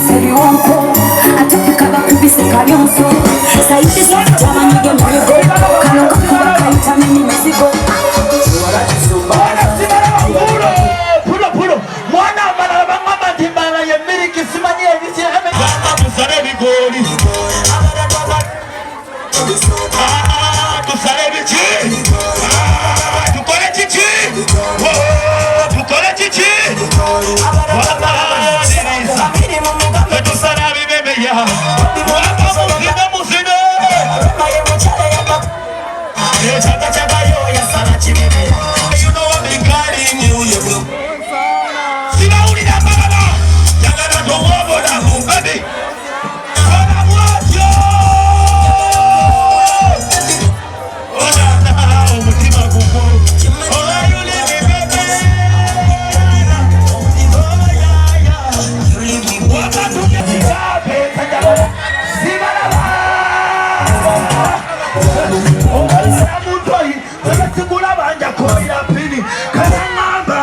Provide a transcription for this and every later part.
bakubise biwonko ate fika bakubise kalyonso sayidi jamanyige muligo kano kakuba kayita n'emizigo mwana amalala bangamba nti mbala yemiriki simanyi ebisi tusale bigoli tusale biki tukole kiki tukole kiki wabadirisa tusala bibebeya wabamuzine muzine chakachakayo yasala chibibeya you know what been calling you bro Sinaulira baba yagala towobola baby Kona mwacho Ona umutima gugu Ola yuli bibebe Oh yeah Waka tuketigabe Kajala Simalaba Ola mutoi Wakasigula banja koira pini Kanangamba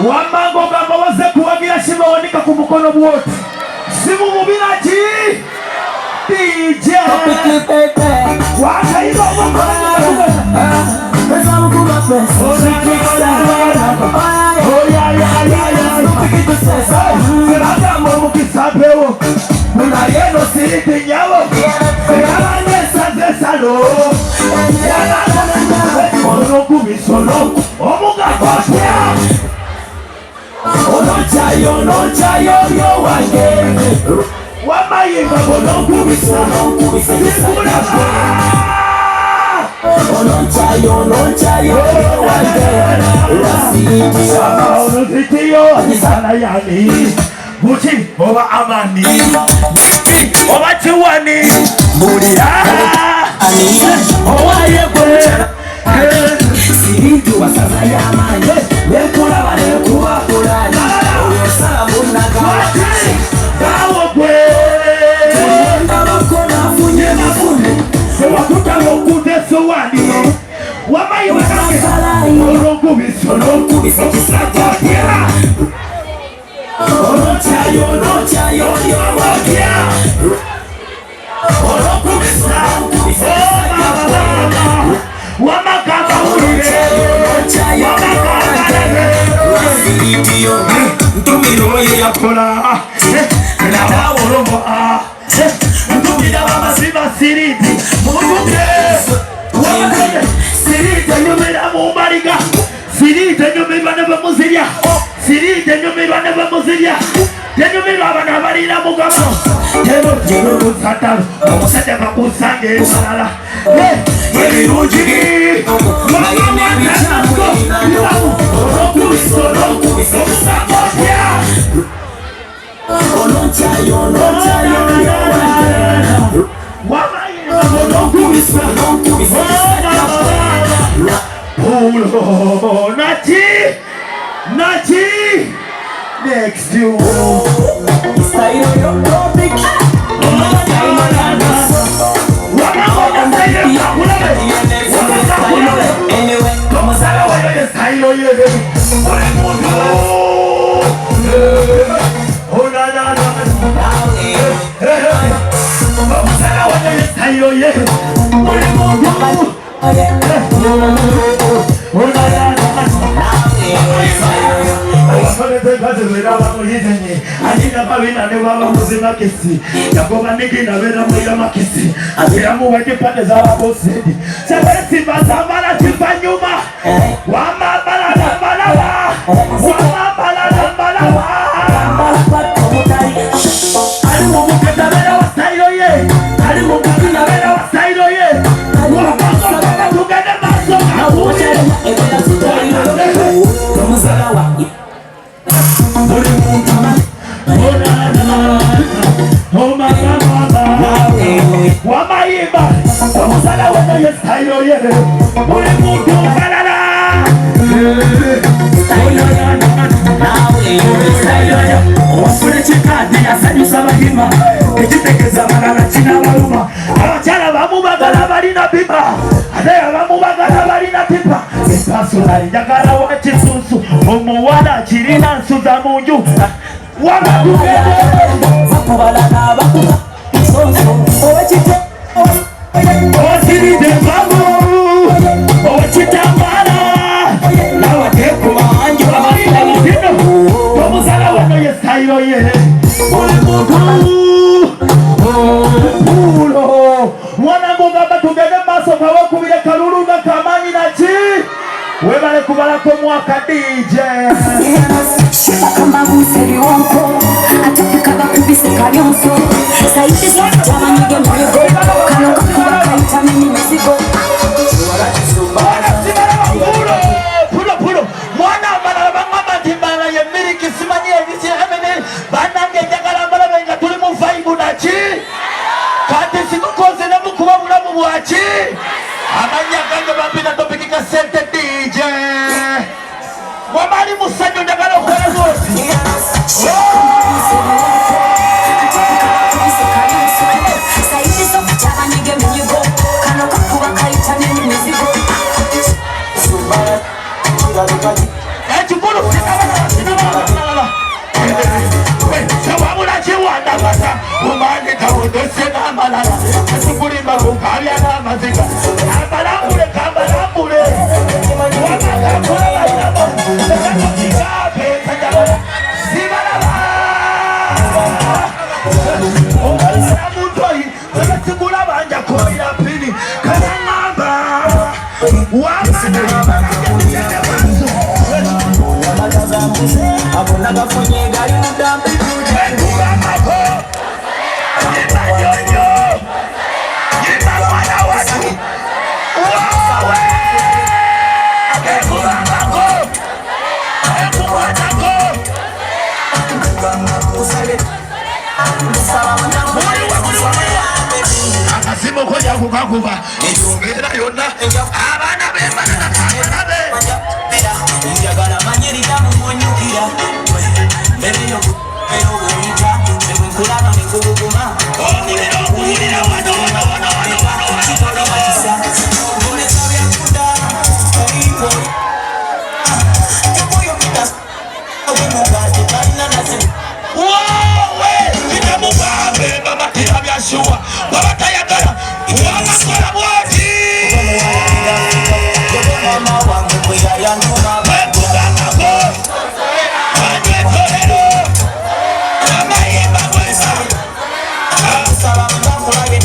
Wamango gamba waze kuwagira shima wanika kumukono wote simu mubinaji DJ waka hilo Onochayo yo wange Wamayinga bonokubisa Onochayo yo wange Onozitiyo Anisana yani Buchi oba amani Buchi oba chiwani Buri Owayekwe Siritu wasaza yamani Lekula balekuba kulani Nachi next you style your topic style ye buli muntu omusala wano ye style ye buli muntu Anina babina ne baba muzima kesi yagoba nigina bera mwira makesi abira muweke pande za bosedi sebesi bazamala tifanyuma wamabala bala ali muketa bera wa style ye ali muketa bera wa style ye tugende maso Wamaimba omusala wano ye style ye buli muntu falala wafune kikadi yasanyusa bahima ekitegeza amalala kinabaluma abakyala bamubagala balina pipa ate abamubagala balina pipa epasula njagala wa kisusu omuwala kirina nsuza mu nju Osiride babu Ochitambala Nawateku wanju Amasino Omusala wano ye style ye Buli muntu Pulo Mwana mungamba tugende maso kawa kubile kalulu nga kamani na chi Webale kubala kwa mwaka DJ Shiba kamba mseri wonko Atapika bakubise karyonso Saiti jama nyige mwigo Kano kakuwa kaita mimi mzigo Pulo Mwana mbala bangama timbala ye miliki simani ye visi emene Banange jagala mbala benga tuli mufaibu na chi Kati siku koze na mkuwa mulamu mwachi Amanya kange bambina topiki kasete DJ Wamali musanyo jagala kwa zozi Akasimo koja kukakuba Ejungera yona Abana bembana na kamana be Njagala manyeri damu mwanyukira Mbele yoku Pero bonita Mbele nkulana nikuguguma Kulira wano Mbole sabia kuda Ipo Ebo yokita Owe mugati Kaina nasi Wowe Kita mubabe Mama tira biashua Baba tayagara Wamakola mwati Mama wangu kuya ya numa Wekuga mako Wanywe torero Wamayemba mwesa Saba mbamu wage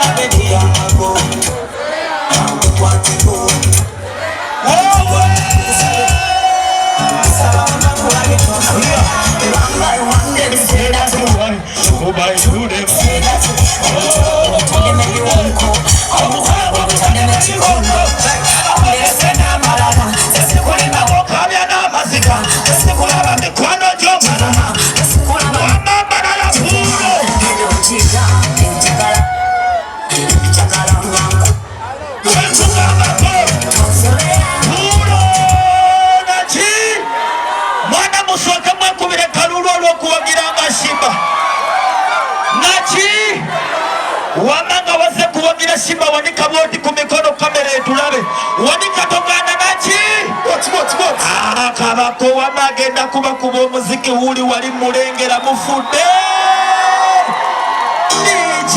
Abedi ya mako Kwa tiko Wowe Saba mbamu wage One by one they say that's the one Go by to them Say that's the one Tell them that you won't go Tell them that you won't go Wamanga wase kuwagira shimba wanika boti kumikono kamera etulabe wanika tongana nachi abakowa bagenda kubakuba omuziki wuli wali mulengera mufudde DJ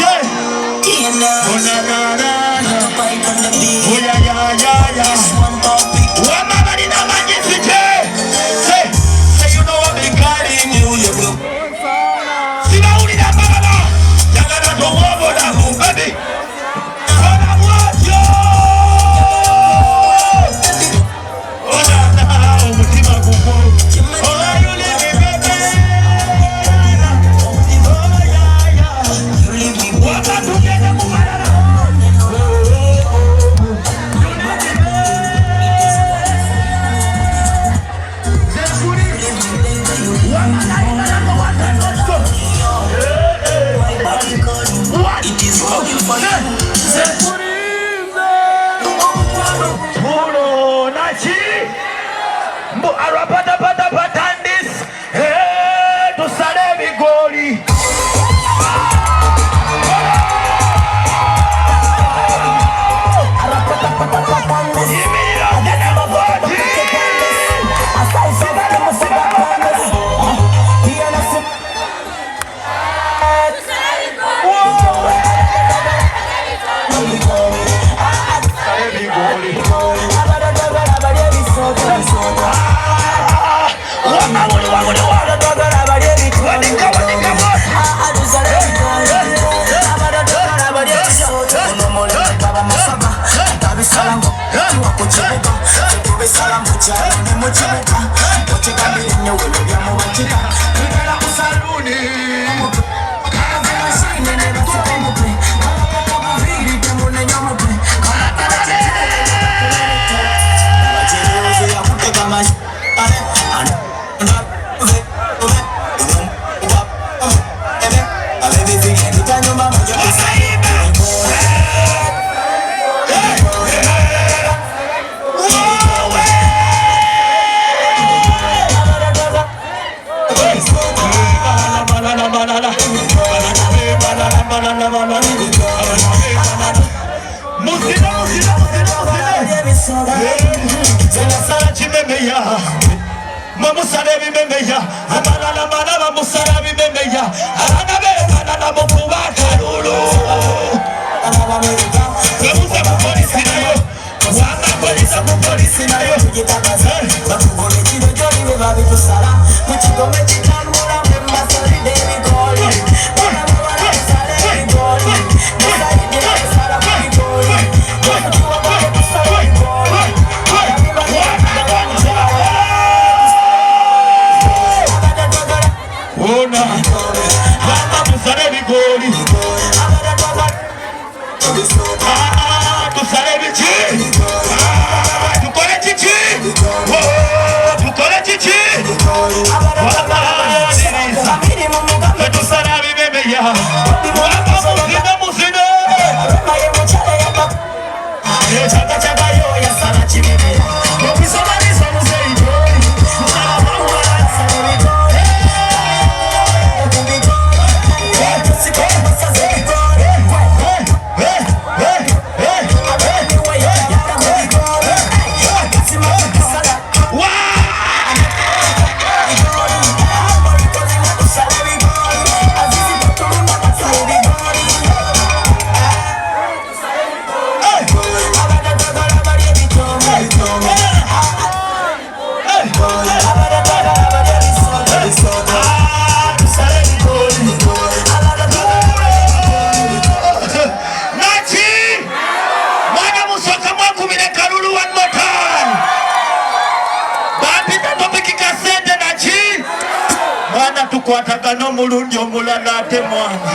tukwatagana omulundi omulala ate mwangi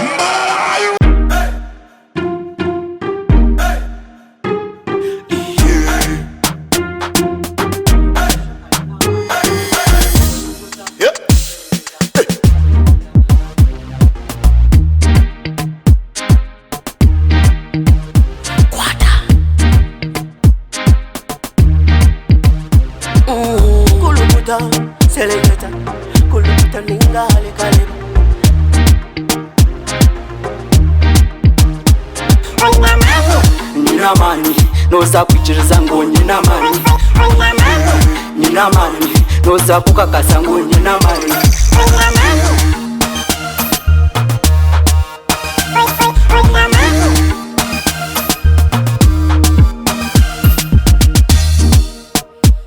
noza kukakasa ngonye namani